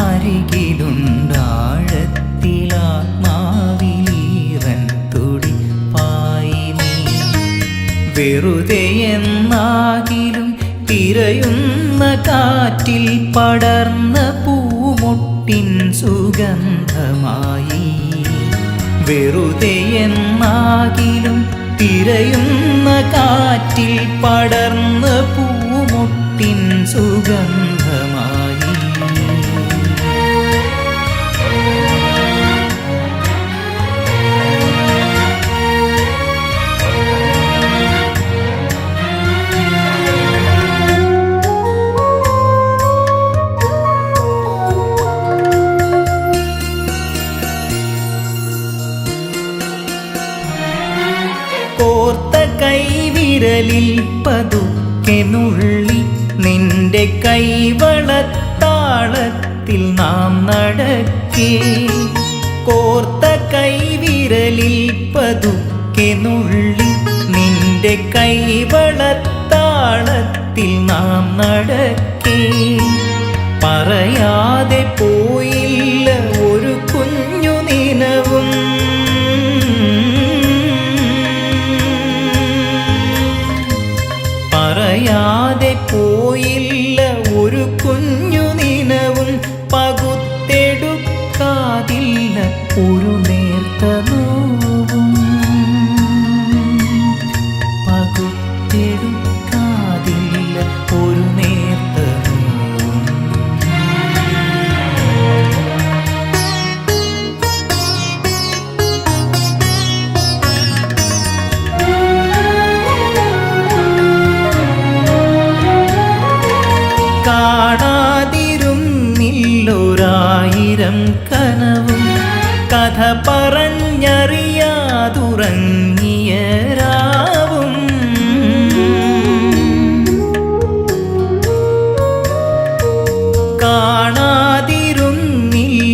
അരികിലുണ്ടാഴത്തിലാത്മാവിലീറൻ തുടിപ്പായി നീ. വെറുതെയെന്നാകിലും തിരയുന്ന കാറ്റിൽ പടർന്ന പൂമൊട്ടിൻ സുഗന്ധമായി. വെറുതെയെന്നാകിലും തിരയുന്ന കാറ്റിൽ പടർന്ന പൂമൊട്ടിൻ സുഗന്ധമായി. കോർത്ത കൈവിരലിൽ പതുക്കെ നുള്ളി നിന്റെ കൈവളത്താളത്തിൽ നാം നടക്കേ. കോർത്ത കൈവിരലിൽ പതുക്കെ നുള്ളി നിന്റെ കൈവളത്താളത്തിൽ നാം നടക്കേ. പറയാതെ പോയില്ല ഒരു കുഞ്ഞു നിനവും. പറയാതെ പോയില്ല ഒരു കുഞ്ഞു നിനവും. പകുത്തെടുക്കാതില്ല ഒരു നേർത്ത നോവും. പകുത്തെടുക്കാതില്ല ഒരു നേർത്ത നോവും. കാണാതിരുന്നില്ലൊരായിരം കനവും കഥ പറഞ്ഞറിയാതുറങ്ങിയ രാവും.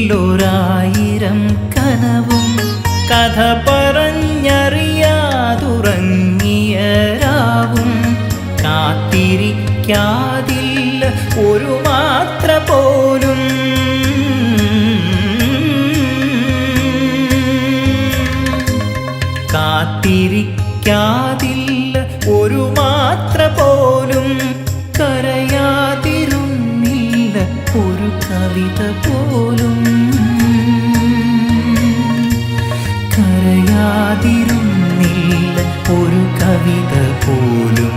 കാണാതിരുന്നില്ലൊരായിരം കനവും കഥ പറഞ്ഞറിയാതുറങ്ങിയ രാവും. കാത്തിരിക്കാതില്ല ഒരു മാത്ര പോലും. കാത്തിരിക്കാതില്ല ഒരു മാത്ര പോലും. കരയാതിരുന്നില്ല ഒരു കവിത പോലും. കരയാതിരുന്നില്ല ഒരു കവിത പോലും.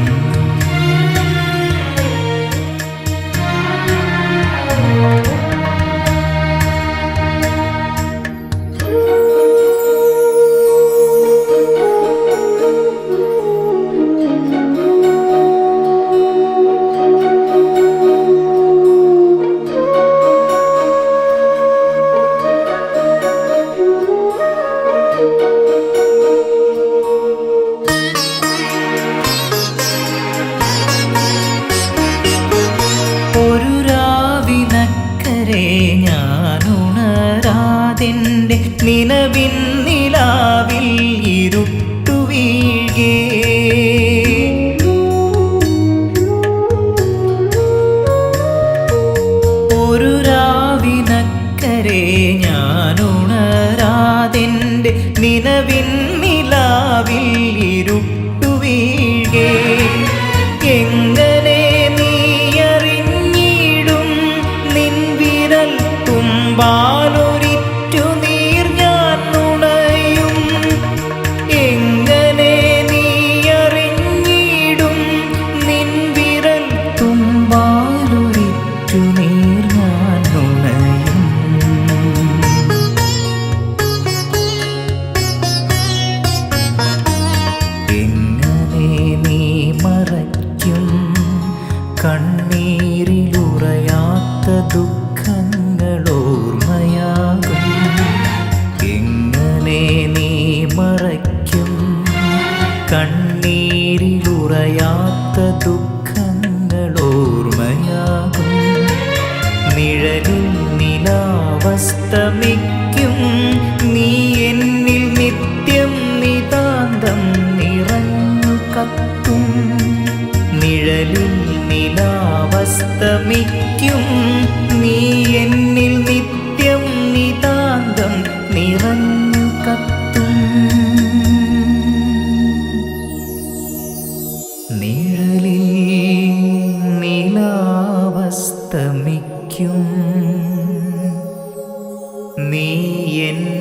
ഒരു രാവിനക്കരെ ഞാനുണരാതെൻ്റെ നിലവിൻ നിലാവിൽ ഇരുട്ടു വീഴേ. ഒരു രാവിനക്കരെ ഞാനുണരാതെൻ്റെ നിലവിൻ നിലാവിൽ ഇരുട്ടു വീഴേ. എങ്ങനെ നീയറിഞ്ഞിടും നിൻ വിരൽ തുമ്പാലൊരിറ്റു നീർ ഞാൻ നുണയും. എങ്ങനെ നീയറിഞ്ഞിടും നിൻ വിരൽ തുമ്പാലൊരിറ്റു നീർ ഞാൻ നുണയും. എങ്ങനെ നീ മറയ്ക്കും കണ്ണീരിലുറയാത്ത ദുഃഖങ്ങളോർമ്മയാകും. എങ്ങനെ നീ മറയ്ക്കും കണ്ണീരിലുറയാത്ത ദുഃഖങ്ങളോർമ്മയാകും. നിഴലിൽ നിലാവസ്തമിക്കും നീ എന്നിൽ നിത്യം നിതാന്തം നിറഞ്ഞു കത്തും. നിഴലിൽ നിലാവസ്തമിക്കും നീ എന്നിൽ നീ എന്നിൽ